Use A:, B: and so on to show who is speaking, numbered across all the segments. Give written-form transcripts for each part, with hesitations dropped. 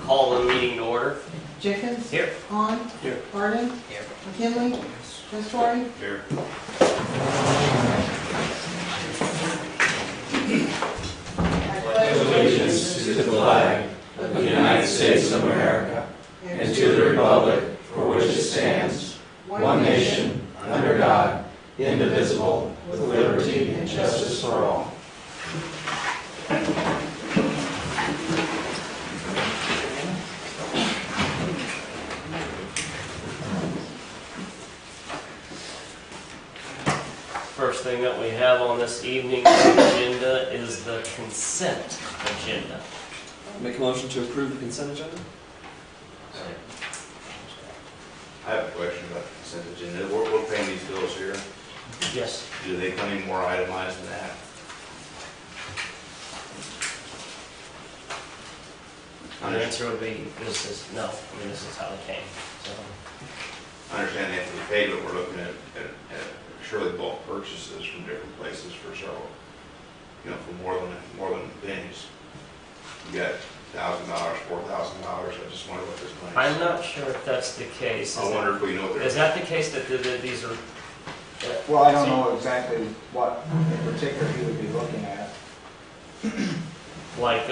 A: Call the meeting to order.
B: Jenkins?
A: Here.
B: Hahn?
A: Here.
B: Harden?
A: Here.
B: McKinley? Testori?
C: Here.
D: Allegiance to the flag of the United States of America and to the republic for which it stands, one nation, under God, indivisible, with liberty and justice for all.
A: First thing that we have on this evening's agenda is the consent agenda.
E: Make a motion to approve the consent agenda?
C: I have a question about the consent agenda. We're paying these bills here.
A: Yes.
C: Do they come in more itemized than that?
A: The answer would be, this is, no. I mean, this is how it came. So,
C: I understand they have to be paid, but we're looking at surely bulk purchases from different places for several, for more than pennies. You got $1,000, $4,000. I just wonder what this money is.
A: I'm not sure if that's the case.
C: I wonder if we know what they're.
A: Is that the case that these are?
F: Well, I don't know exactly what in particular he would be looking at.
A: Like,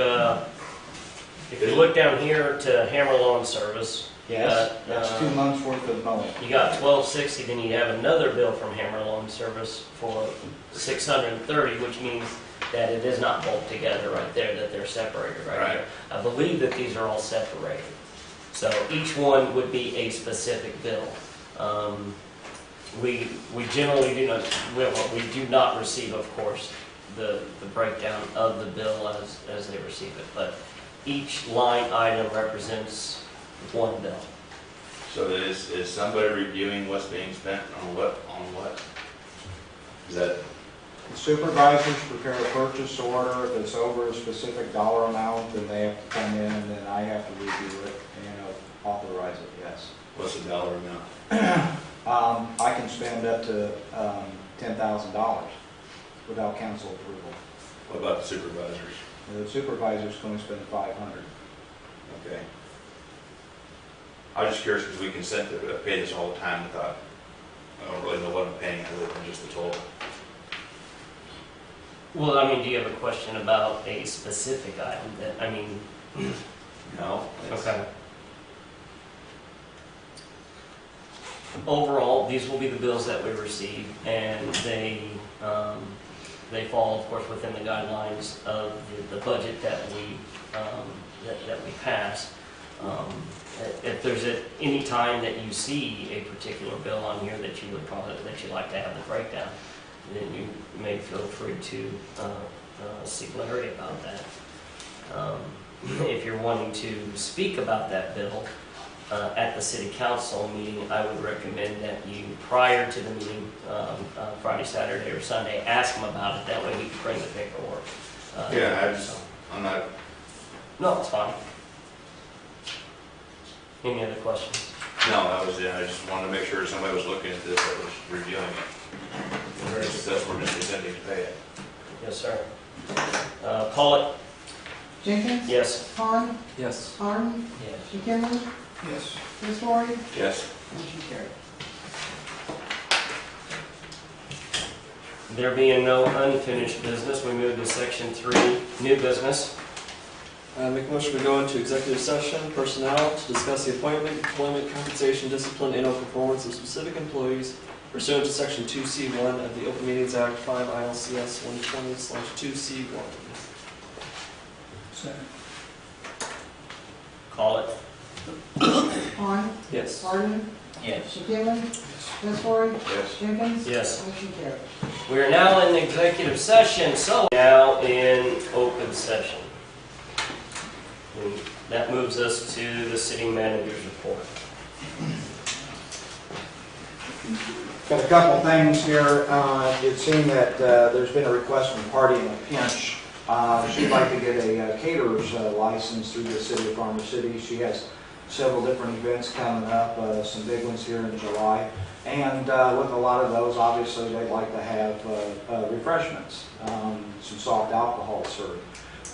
A: if you look down here to Hammer Lawn Service,
F: That's 2 months worth of mowing.
A: you got $1260, then you have another bill from Hammer Lawn Service for $630, which means that it is not bulked together right there, that they're separated right here. I believe that these are all separated. So each one would be a specific bill. We generally do not, we do not receive, of course, the breakdown of the bill as they receive it, but each line item represents one bill.
C: So is somebody reviewing what's being spent on what? Is that?
F: The supervisors prepare a purchase order. If it's over a specific dollar amount, then they have to come in, and then I have to review it and authorize it, yes.
C: What's the dollar amount?
F: I can spend up to $10,000 without council approval.
C: What about the supervisors?
F: The supervisor's going to spend $500.
C: Okay. I was just curious because we consent to pay this all the time. I thought, I don't really know what I'm paying other than just the total.
A: Well, I mean, do you have a question about a specific item that, I mean?
C: No.
A: Okay. Overall, these will be the bills that we receive, and they fall, of course, within the guidelines of the budget that we pass. If there's any time that you see a particular bill on here that you would that you'd like to have the breakdown, then you may feel free to seek Larry about that. If you're wanting to speak about that bill at the city council meeting, I would recommend that you, prior to the meeting, Friday, Saturday, or Sunday, ask him about it. That way he can bring the paperwork.
C: I'm not.
A: No, it's fine. Any other questions?
C: No, that was it. I just wanted to make sure somebody was looking at this that was reviewing it. That's we're just intending to pay it.
A: Yes, sir. Call it.
B: Jenkins?
A: Yes.
B: Hahn?
E: Yes.
B: Harden?
A: Yes.
B: McKinley?
F: Yes.
B: Testori?
C: Yes.
B: Motion carried.
A: There being no unfinished business, we move to section 3, new business.
E: Make a motion to go into executive session, personnel, to discuss the appointment, employment, compensation, discipline, and/or performance of specific employees pursuant to section 2C1 of the Open Meetings Act 5 ILCS 120/2C1.
F: Second.
A: Call it.
B: Hahn?
E: Yes.
B: Harden?
A: Yes.
B: McKinley? Testori?
C: Yes.
B: Jenkins?
A: Yes.
B: Motion carried.
A: We are now in executive session, so now in open session. And that moves us to the city manager's report.
F: Got a couple things here. It seemed that there's been a request from Party in a Pinch. She'd like to get a caterer's license through the city of Farmer City. She has several different events coming up, some big ones here in July. And with a lot of those, obviously, they'd like to have refreshments, some soft alcohol served.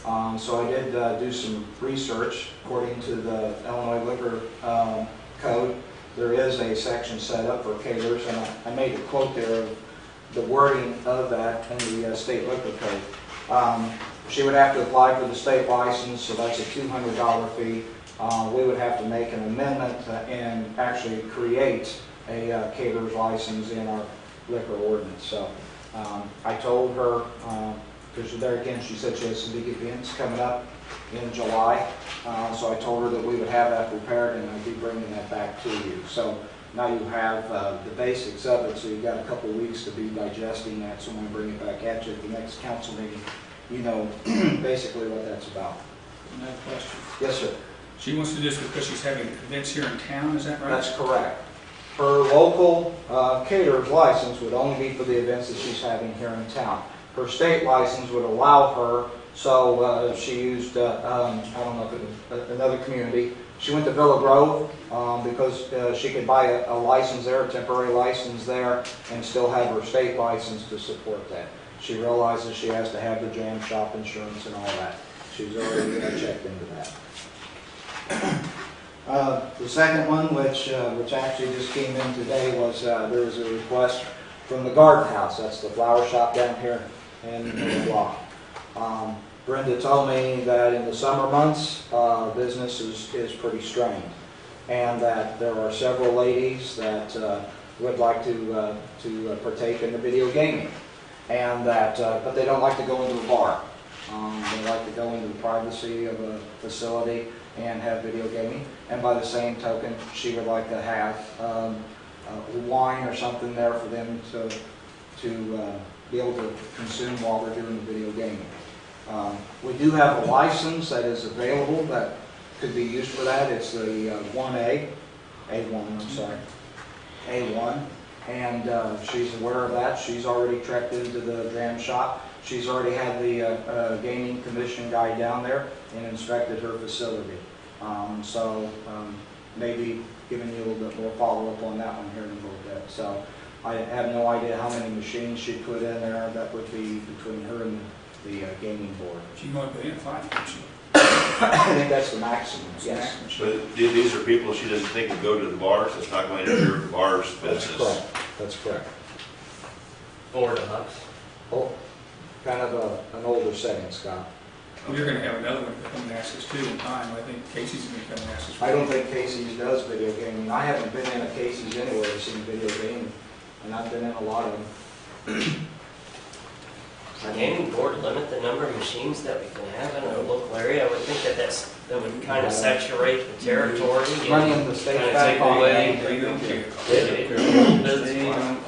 F: So I did do some research. According to the Illinois Liquor Code, there is a section set up for caterers, and I made a quote there of the wording of that in the state liquor code. She would have to apply for the state license, so that's a $200 fee. We would have to make an amendment and actually create a caterer's license in our liquor ordinance. So I told her, because there again, she said she has some big events coming up in July. So I told her that we would have that prepared, and I'd be bringing that back to you. So now you have the basics of it, so you've got a couple weeks to be digesting that. So when I bring it back at you at the next council meeting, you know basically what that's about.
G: Another question.
F: Yes, sir.
G: She wants to do this because she's having events here in town, is that right?
F: That's correct. Her local caterer's license would only be for the events that she's having here in town. Her state license would allow her, so she used, I don't know if it was another community. She went to Villa Grove because she could buy a license there, a temporary license there, and still have her state license to support that. She realizes she has to have the jam shop insurance and all that. She's already checked into that. The second one, which actually just came in today, was there was a request from the Garden House. That's the flower shop down here in the block. Brenda told me that in the summer months, business is pretty strained, and that there are several ladies that would like to partake in the video gaming, and that but they don't like to go into a bar. They like to go into the privacy of a facility and have video gaming. And by the same token, she would like to have wine or something there for them to be able to consume while they're doing the video gaming. We do have a license that is available that could be used for that. It's the A1, I'm sorry, A1. And she's aware of that. She's already trekked into the jam shop. She's already had the gaming commission guy down there and inspected her facility. So maybe giving you a little bit more follow-up on that one here in a little bit. So I have no idea how many machines she'd put in there. That would be between her and the gaming board.
G: She might put in 5, can't she?
F: I think that's the maximum, yes.
C: But these are people she doesn't think would go to the bars. It's not going to interfere with the bar's
F: That's
C: business.
F: correct. That's correct.
A: Or the Hucks.
F: Oh, kind of an older setting, Scott.
G: We're going to have another one come and ask us too in time. I think Casey's going to come and ask us.
F: I don't think Casey's does video gaming. I haven't been in a Casey's anywhere to see video gaming, and I've been in a lot of them.
A: The gaming board limit the number of machines that we can have in a local area. I would think that would kind of saturate the territory. and
F: Running the state
A: kinda
F: back
A: take
F: on
A: away.
G: They don't care.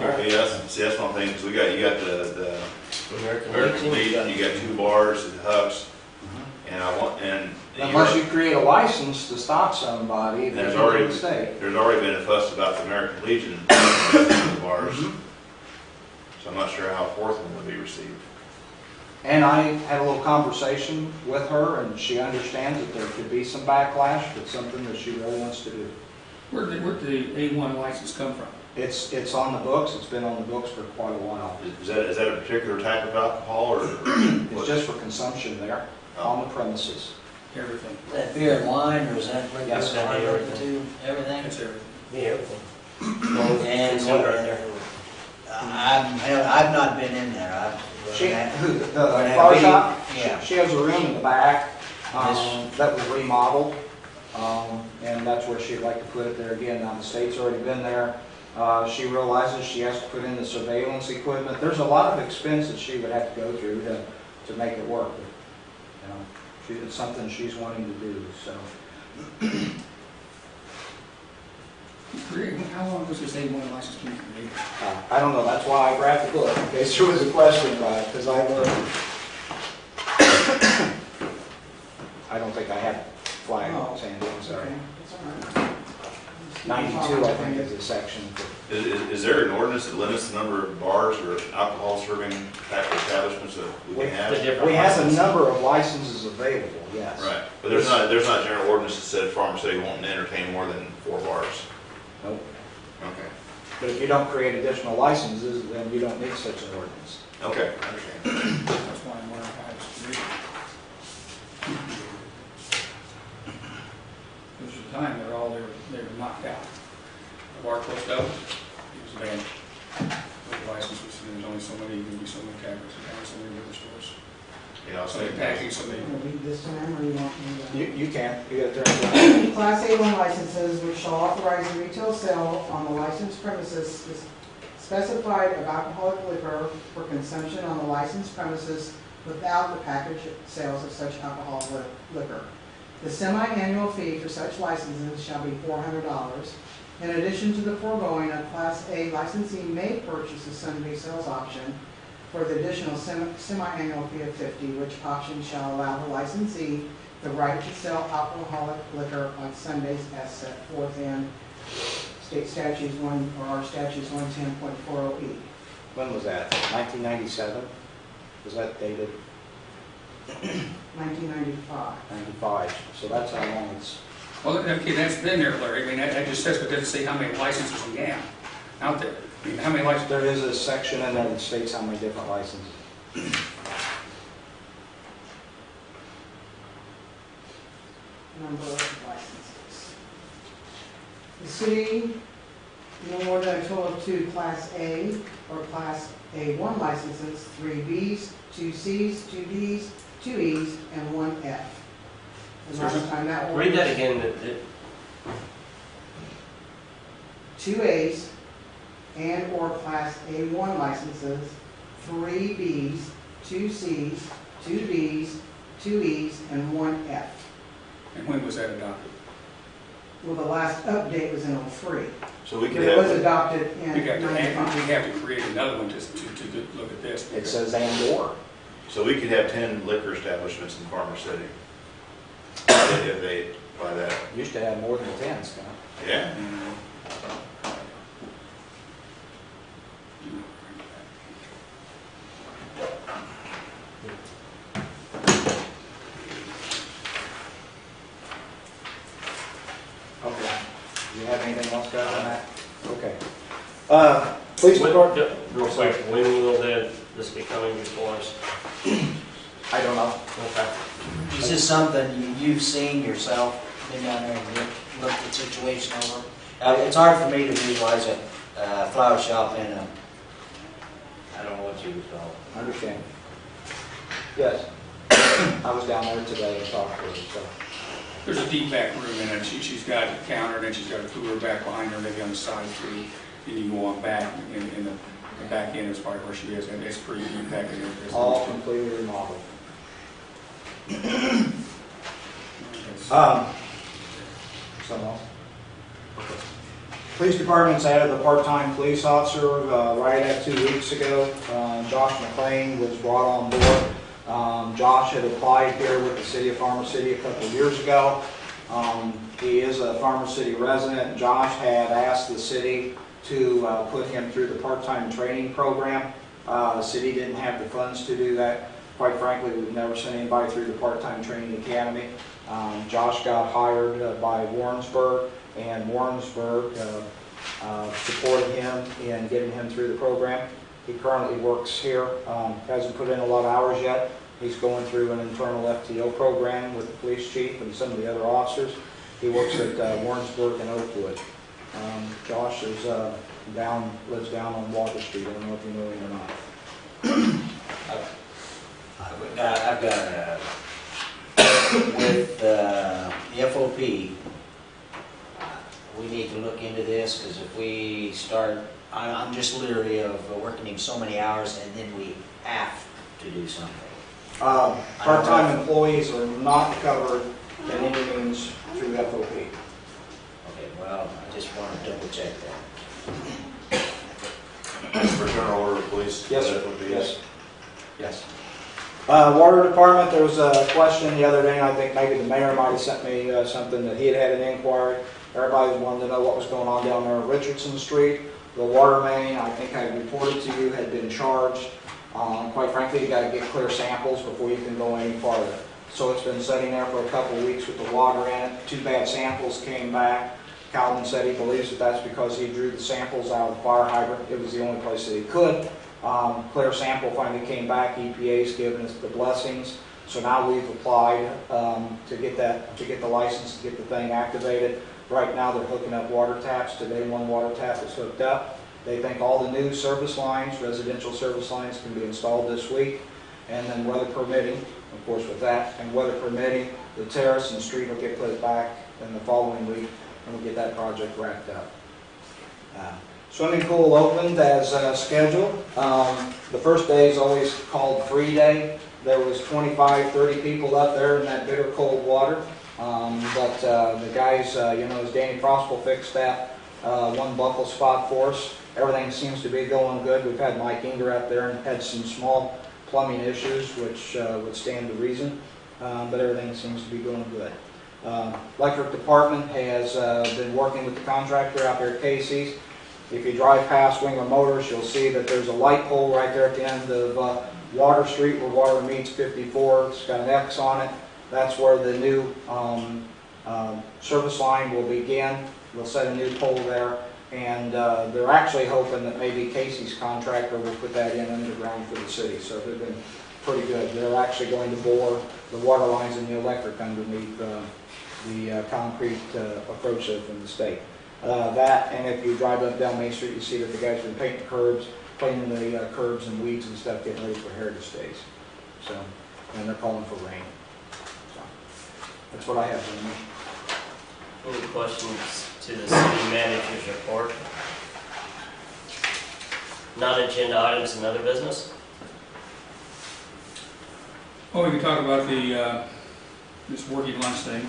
C: Okay, that's one thing, because you got the American Legion, you got 2 bars at Huck's, and
F: Unless you create a license to stop somebody, if
C: There's
F: they're
C: already-
F: in the state.
C: there's already been a fuss about the American Legion in the bars, so I'm not sure how a 4th one would be received.
F: And I had a little conversation with her, and she understands that there could be some backlash, but something that she really wants to do.
G: Where'd the A1 license come from?
F: It's on the books. It's been on the books for quite a while.
C: Is that a particular type of alcohol, or?
F: It's just for consumption there on the premises.
G: Everything.
H: That beer and wine, or is that liquor?
F: Yes,
H: wine,
A: everything.
H: too? Everything?
G: That's everything.
A: Yeah, everything.
H: And
A: It's right there.
H: I've not been in there.
F: She,
H: When
F: the
H: I
F: flower
H: be-
F: shop,
H: yeah.
F: she has a room in the back
H: Yes.
F: that was remodeled, and that's where she'd like to put it there again. Now, the state's already been there. She realizes she has to put in the surveillance equipment. There's a lot of expense that she would have to go through to make it work. It's something she's wanting to do, so.
G: How long was this A1 license been created?
F: I don't know, that's why I grabbed the book, in case there was a question about it, because I learned. I don't think I had flag, Sandy, I'm sorry. 92, I think, is the section.
C: Is there an ordinance that limits the number of bars or alcohol serving type of establishments that we can
A: The
C: have?
A: different
F: We have a
A: licenses.
F: number of licenses available, yes.
C: Right, but there's not a general ordinance that said Farm City won't entertain more than 4 bars.
F: Nope.
C: Okay,
F: But if you don't create additional licenses, then you don't need such an ordinance.
C: okay, I understand.
G: That's why I'm wondering how it's created. the time, they're knocked out. The bar closed up, it was banned. With licenses, and there's only so many, you can be so many taverns, and so many liquor stores.
C: You know,
G: So they package, so they,
B: You want to read this to them, or you want me to?
F: You can, you got to turn it
B: Class A1 licenses which shall authorize the retail sale on the licensed premises specified of alcoholic liquor for consumption on the licensed premises without the package sales of such alcoholic liquor. The semi-annual fee for such licenses shall be $400. In addition to the foregoing, a Class A licensee may purchase a Sunday sales option for the additional semi-annual fee of $50, which option shall allow the licensee the right to sell alcoholic liquor on Sundays as set forth in state statutes 1, or our statutes 110.40E.
F: When was that? 1997? Was that dated?
B: 1995.
F: 95. So that's how long it's.
G: well, okay, that's been there, Larry. I mean, that just says, but it doesn't say how many licenses we have out there. I mean, how many licenses?
F: There is a section in there that states how many different licenses.
B: Number of licenses. The city, no more than a total of 2 Class A or Class A1 licenses, 3 Bs, 2 Cs, 2 Ds, 2 Es, and 1 F. The last time that
A: Read that
B: was
A: again,
B: 2 As and or Class A1 licenses, 3 Bs, 2 Cs, 2 Ds, 2 Es, and 1 F.
G: And when was that adopted?
B: Well, the last update was in '03.
C: So we
B: But
C: could
B: it was
C: have,
B: adopted in
G: We have
B: '95.
G: to create another one just to look at this.
F: It says and or.
C: so we could have 10 liquor establishments in Farmer City. If they by that.
F: Used to have more than 10, Scott.
C: Yeah.
F: Okay. Do you have anything else, Scott, on that? Okay. Police
A: When-
F: department,
A: real quick, when will this be coming before us?
F: I don't know.
A: Okay.
H: Is this something you've seen yourself, been down there and looked the situation over? It's hard for me to visualize a flower shop in a, I don't know what you would call it.
F: Understand. Yes. I was down there today and talked to her, so.
G: There's a deep back room in it. She's got a counter, and then she's got a cooler back behind her, maybe on the side too. And you can walk back in the back end is part where she is, and it's pretty deep back in there.
F: All completely remodeled. Something else? Police department's added a part-time police officer right at 2 weeks ago. Josh McLean was brought on board. Josh had applied here with the city of Farmer City a couple of years ago. He is a Farmer City resident. Josh had asked the city to put him through the part-time training program. The city didn't have the funds to do that. Quite frankly, we've never sent anybody through the part-time training academy. Josh got hired by Warrensburg, and Warrensburg supported him in getting him through the program. He currently works here, hasn't put in a lot of hours yet. He's going through an internal FTO program with the police chief and some of the other officers. He works at Warrensburg and Oakwood. Josh is lives down on Water Street. I don't know if you know him or not.
H: I've got, with the FOP, we need to look into this, because if we start, I'm just leery of working him so many hours and then we have to do something.
F: Part-time employees are not covered in any means through FOP.
H: Okay, well, I just want to double check that.
C: For general order of police.
F: Yes,
C: that
F: sir.
C: would be-
F: Yes. Yes. Water department, there was a question the other day, and I think maybe the mayor might have sent me something that he had had an inquiry. Everybody wanted to know what was going on down there on Richardson Street. The water main, I think I reported to you, had been charged. Quite frankly, you got to get clear samples before you can go any farther. So it's been sitting there for a couple of weeks with the water in it. 2 bad samples came back. Calvin said he believes that that's because he drew the samples out of the fire hydrant. It was the only place that he could. Clear sample finally came back. EPA's given us the blessings. So now we've applied to get the license, to get the thing activated. Right now they're hooking up water taps. Today one water tap is hooked up. They think all the new service lines, residential service lines, can be installed this week. And then weather permitting, of course with that, and weather permitting, the terrace and the street will get put back in the following week, and we'll get that project wrapped up. Swimming pool opened as scheduled. The first day is always called free day. There was 25, 30 people up there in that bitter cold water. But the guys, as Danny Frost will fix that one buckle spot for us. Everything seems to be going good. We've had Mike Inger up there and had some small plumbing issues, which would stand to reason, but everything seems to be going good. Electric department has been working with the contractor out there at Casey's. If you drive past Winger Motors, you'll see that there's a light pole right there at the end of Water Street where water meets 54. It's got an X on it. That's where the new service line will begin. They'll set a new pole there, and they're actually hoping that maybe Casey's contractor will put that in underground for the city. So they've been pretty good. They're actually going to bore the water lines and the electric underneath the concrete approach from the state. That, and if you drive up down Main Street, you see that the guys have been painting curbs, cleaning the curbs and weeds and stuff, getting ready for Heritage Days. So, and they're calling for rain. So, that's what I have for you.
A: Any questions to the city manager's report? Non-agenda items and other business?
G: Oh, we can talk about the this working lunch thing.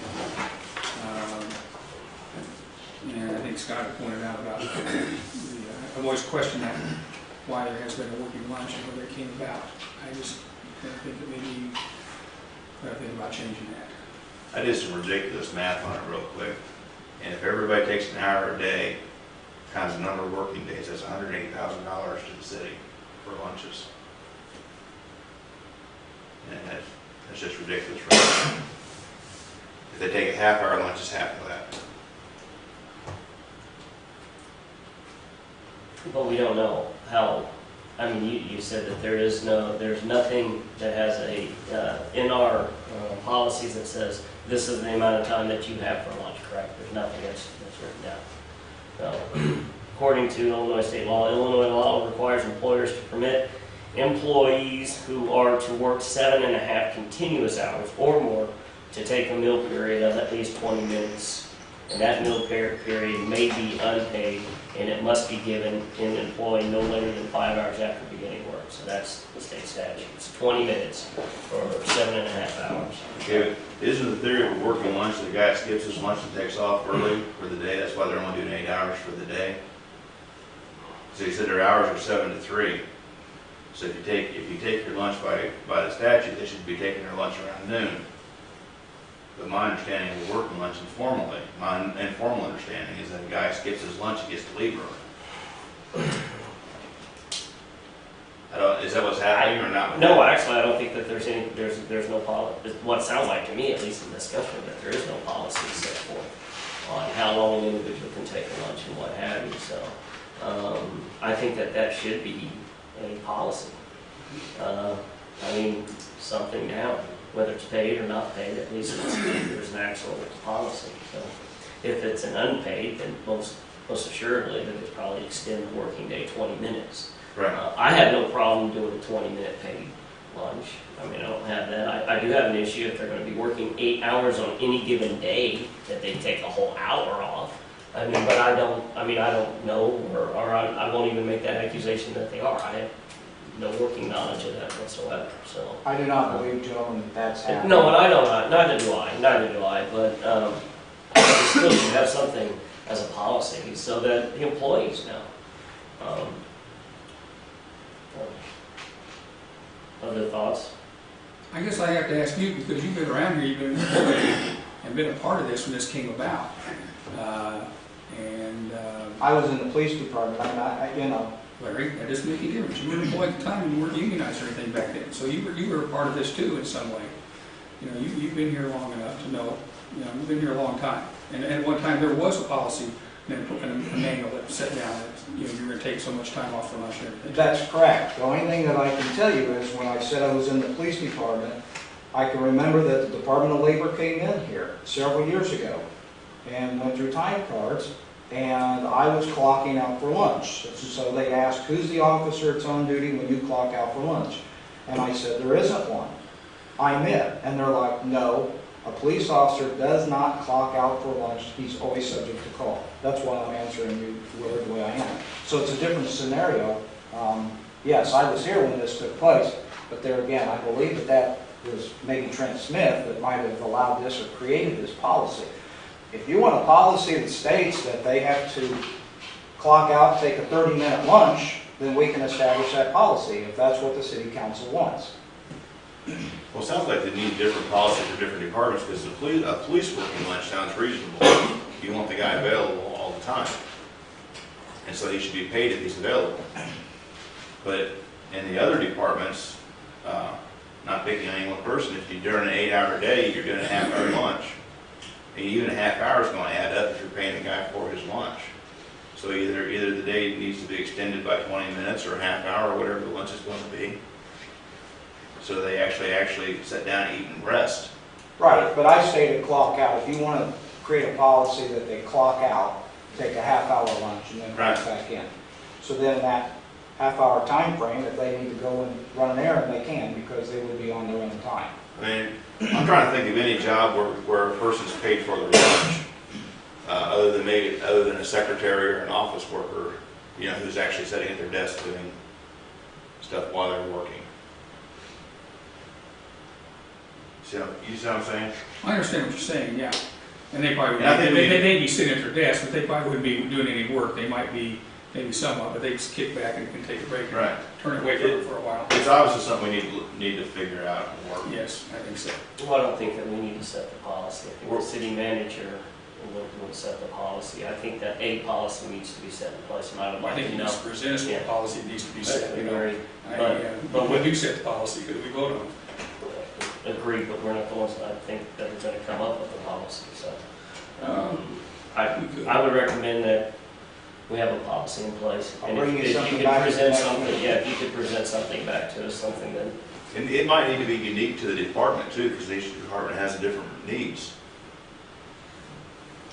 G: And I think Scott had pointed out about I've always questioned that, why there has been a working lunch and whether it came about. I just think that maybe we ought to think about changing that.
C: I did some ridiculous math on it real quick, and if everybody takes an hour a day, times the number of working days, that's $180,000 to the city for lunches. And that's just ridiculous. Right? If they take a half-hour lunch, it's half of that.
A: But we don't know how. I mean, you said that there's nothing that has in our policies that says this is the amount of time that you have for lunch, correct? There's nothing that's written down. So, according to Illinois state law, Illinois law requires employers to permit employees who are to work 7.5 continuous hours or more to take a meal period of at least 20 minutes. And that meal period may be unpaid, and it must be given in employee no later than 5 hours after beginning work. So that's the state statute. It's 20 minutes for 7.5 hours.
C: Okay, isn't the theory of a working lunch that the guy skips his lunch and takes off early for the day? That's why they're only doing 8 hours for the day. So you said their hours are 7 to 3. So if you take your lunch by the statute, they should be taking their lunch around noon. But my understanding of the working lunch informally, my informal understanding is that a guy skips his lunch and gets to leave early. Is that what's happening or not?
A: No, actually, I don't think that there's no policy. What it sounds like to me, at least in discussion, that there is no policy set forth on how long an individual can take a lunch and what have you. So I think that should be a policy. I mean, something down, whether it's paid or not paid, at least there's an actual policy. So if it's an unpaid, then most assuredly that it's probably extend the working day 20 minutes.
C: Right.
A: I have no problem doing a 20-minute paid lunch. I mean, I don't have that. I do have an issue if they're going to be working 8 hours on any given day, that they take a whole hour off. I mean, but I don't know, or I won't even make that accusation that they are. I have no working knowledge of that whatsoever. So
F: I do not believe, gentlemen, that that's happening.
A: no, and I don't. Neither do I. But you still should have something as a policy so that the employees know. Other thoughts?
G: I guess I have to ask you, because you've been around here, you've been an employee and been a part of this when this came about.
F: I was in the police department.
G: Larry, that doesn't make any difference. You were an employee at the time and you weren't unionized or anything back then. So you were a part of this too in some way. You know, you've been here long enough to know, you've been here a long time. And at one time there was a policy, and a manual that set down that, you're going to take so much time off for lunch and everything.
F: That's correct. The only thing that I can tell you is when I said I was in the police department, I can remember that the Department of Labor came in here several years ago and went through time cards, and I was clocking out for lunch. So they asked, who's the officer that's on duty when you clock out for lunch? And I said, there isn't one. I'm it. And they're like, no, a police officer does not clock out for lunch. He's always subject to call. That's why I'm answering you the way I am. So it's a different scenario. Yes, I was here when this took place, but there again, I believe that that was maybe Trent Smith that might have allowed this or created this policy. If you want a policy that states that they have to clock out, take a 30-minute lunch, then we can establish that policy if that's what the city council wants.
C: Well, it sounds like they need different policy for different departments, because a police working lunch sounds reasonable. You want the guy available all the time, and so he should be paid if he's available. But in the other departments, not picking on any one person, if you're during an 8-hour day, you're doing a half-hour lunch. And even a half hour is going to add up if you're paying the guy for his lunch. So either the day needs to be extended by 20 minutes or a half hour or whatever the lunch is going to be. So they actually sit down, eat, and rest.
F: Right, but I stated clock out. If you want to create a policy that they clock out, take a half-hour lunch, and then clock back in. So then that half-hour time frame, if they need to go and run an errand, they can, because they would be on their own time.
C: I mean, I'm trying to think of any job where a person's paid for their lunch, other than a secretary or an office worker, you know, who's actually sitting at their desk doing stuff while they're working. So, you see what I'm saying?
G: I understand what you're saying, yeah. And they probably,
C: And I think
G: they may be sitting at their desk, but they probably wouldn't be doing any work. They might be, maybe somewhat, but they just kick back and can take a break.
C: Right.
G: Turn away from it for a while.
C: It's obviously something we need to figure out and work.
G: Yes, I think so.
A: Well, I don't think that we need to set the policy. I think the city manager will set the policy. I think that a policy needs to be set in place, and I would
G: I
A: like
G: think
A: to
G: you
A: know.
G: just present us with a policy that needs to be set, you know.
A: Agree.
G: But we do set the policy, because we vote on it.
A: Agree, but we're not the ones that I think that are going to come up with a policy, so. I would recommend that we have a policy in place.
F: I'll
A: And
F: bring you
A: if
F: something
A: you
F: back
A: could
F: at the
A: present
F: next
A: something,
F: meeting.
A: yeah, if you could present something back to us, something that,
C: And it might need to be unique to the department too, because each department has different needs.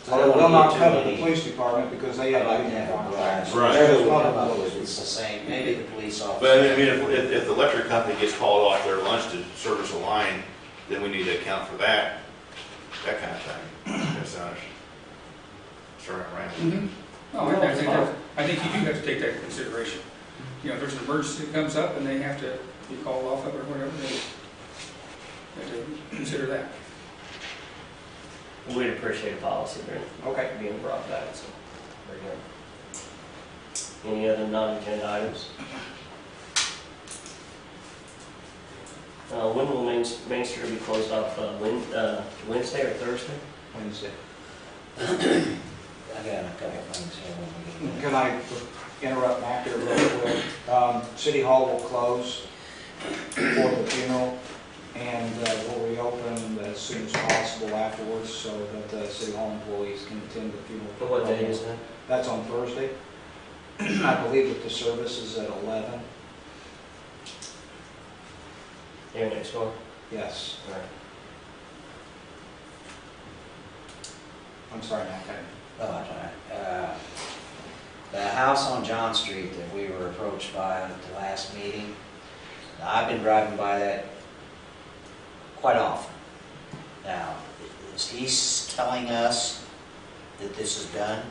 F: Well, it will not cover the police department because they
H: I'd
F: have
H: like
F: a
H: to have a
F: contract.
H: garage.
C: Right.
H: Whatever we come up with, it's the same, maybe the police officer.
C: But I mean, if the electric company gets called off their lunch to service a line, then we need to account for that kind of thing. That's sorry, I'm rambling.
G: Oh, I think you do have to take that into consideration. You know, if there's an emergency that comes up and they have to be called off of it or whatever, they have to consider that.
A: we'd appreciate a policy
F: Okay.
A: being brought back, so. Very good. Any other non-agenda items? When will Main Street be closed off, Wednesday or Thursday?
F: Wednesday.
H: I got a couple things here when we get
F: Can I interrupt Mac here real quick? City Hall will close for the funeral, and we'll reopen as soon as possible afterwards so that the City Hall employees can attend the funeral.
A: But what day is that?
F: That's on Thursday. I believe that the service is at 11.
A: Here next door?
F: Yes.
A: All right.
F: I'm sorry, Mac.
H: Oh, that's all right. The house on John Street that we were approached by at the last meeting, I've been driving by that quite often. Now, is he telling us that this is done?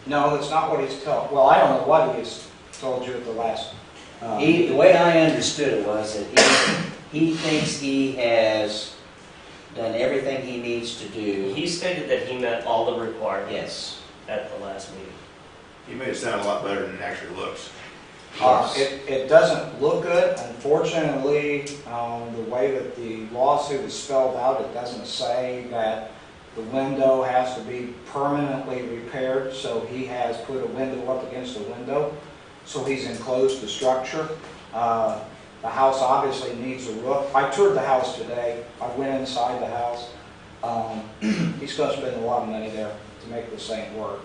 F: No, that's not what he's told. Well, I don't know what he's told you at the last.
H: The way I understood it was that he thinks he has done everything he needs to do.
A: He stated that he met all the requirements
H: Yes.
A: at the last meeting.
C: You made it sound a lot better than it actually looks.
F: It doesn't look good. Unfortunately, the way that the lawsuit is spelled out, it doesn't say that the window has to be permanently repaired, so he has put a window up against a window, so he's enclosed the structure. The house obviously needs a roof. I toured the house today. I went inside the house. He's going to spend a lot of money there to make this thing work.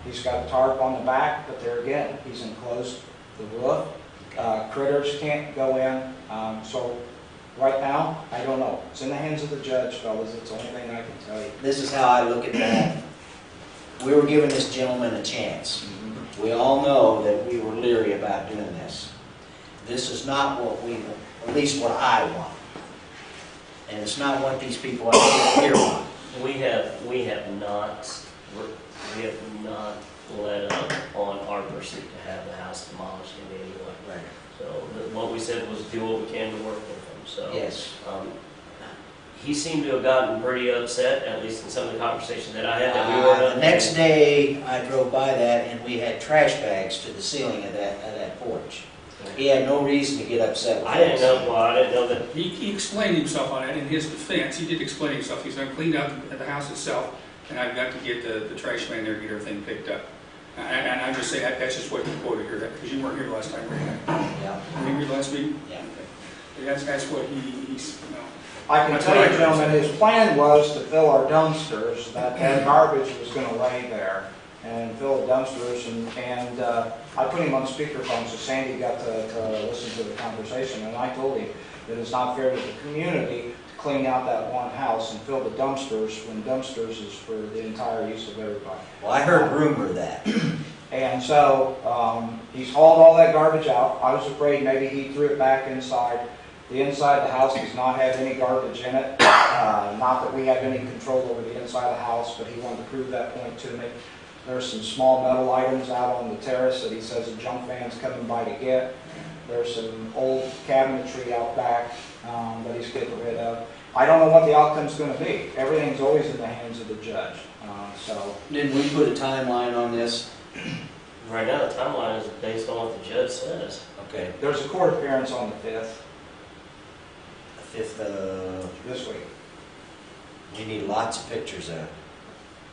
F: He's got a tarp on the back, but there again, he's enclosed the roof. Critters can't go in, so Right now, I don't know. It's in the hands of the judge, fellas. It's the only thing I can tell you.
H: This is how I look at that. We were giving this gentleman a chance. We all know that we were leery about doing this. This is not what we, at least what I want. And it's not what these people out here want.
A: We have not let up on our pursuit to have the house demolished in any way.
H: Right.
A: So what we said was do what we can to work with them, so.
H: Yes.
A: He seemed to have gotten pretty upset, at least in some of the conversations that I had, that we were.
H: The next day, I drove by that and we had trash bags to the ceiling of that porch. He had no reason to get upset with us.
A: I didn't know that.
G: He explained himself on that in his defense. He did explain himself. He said, I cleaned out the house itself, and I've got to get the trash man there to get everything picked up. And I just say, that's just what he quoted here, because you weren't here last time, were you?
H: Yeah.
G: Were you here last week?
H: Yeah.
G: Okay. That's what he's, you know.
F: I can
G: That's
F: tell
G: what
F: you,
G: I
F: gentlemen, his plan was to fill our dumpsters, that garbage was gonna lay there and fill the dumpsters, and I put him on speakerphone, so Sandy got to listen to the conversation, and I told him that it's not fair to the community to clean out that one house and fill the dumpsters when dumpsters is for the entire use of everybody.
H: Well, I heard rumor of that.
F: And so, he's hauled all that garbage out. I was afraid maybe he threw it back inside. The inside of the house does not have any garbage in it. Not that we have any control over the inside of the house, but he wanted to prove that point to me. There's some small metal items out on the terrace that he says a junk van's coming by to get. There's some old cabinetry out back that he's getting rid of. I don't know what the outcome's going to be. Everything's always in the hands of the judge. So,
H: Didn't we put a timeline on this?
A: Right now, the timeline is based on what the judge says.
H: Okay.
F: there's a court appearance on the 5th
H: The 5th,
F: this week.
H: we need lots of pictures of it.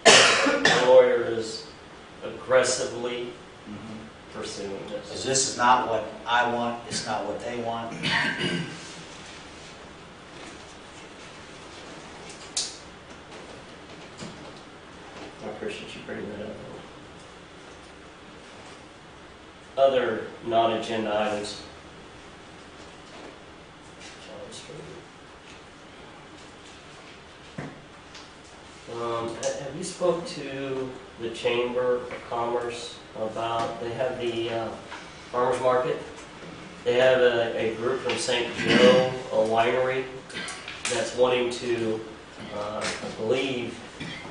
A: The lawyer is aggressively pursuing
H: Because
A: this.
H: this is not what I want, it's not what they want.
A: I appreciate you bringing that up. Other non-agenda items. John Street. Have you spoke to the Chamber of Commerce about, they have the farmers market? They have a group from St. Joe, a winery, that's wanting to, I believe,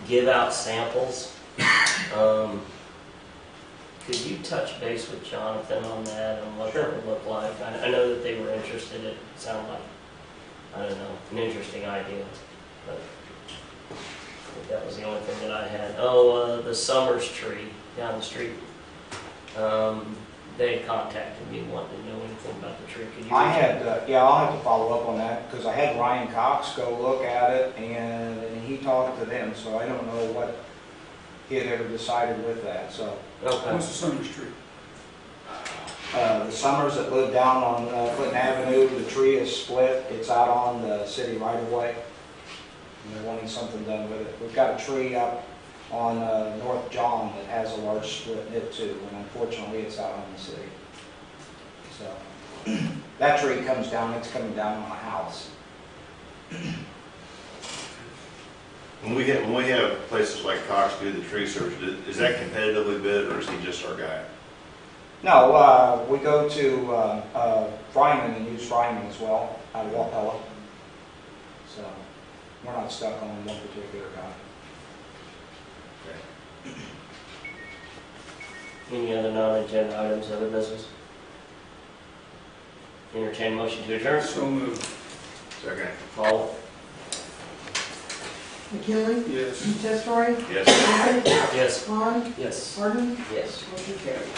A: give out samples. Could you touch base with Jonathan on that and what that would look like? I know that they were interested. It sounded like, I don't know, an interesting idea. But I think that was the only thing that I had. Oh, the Summers tree down the street. They had contacted me wanting to know anything about the tree. Could you?
F: I had, yeah, I'll have to follow up on that because I had Ryan Cox go look at it and he talked to them, so I don't know what he had ever decided with that. So
A: Okay.
G: What's the Summers tree?
F: the Summers that live down on Clinton Avenue, the tree is split. It's out on the city right of way, and they're wanting something done with it. We've got a tree up on North John that has a large split in it too, and unfortunately it's out on the city. So that tree comes down, it's coming down on a house.
C: When we have places like Cox do the tree service, is that competitively bid or is he just our guy?
F: No, we go to Fryman and use Fryman as well, out of Wapella. So we're not stuck on one particular guy.
A: Any other non-agenda items, other business? Entertain motion to adjourn.
G: So moved.
C: Second.
A: Follow.
B: McKinley,
G: Yes.
B: Testori,
C: Yes.
B: Griffin,
A: Yes.
B: Vaughn,
E: Yes.
B: Harden,
H: Yes.
B: motion carried.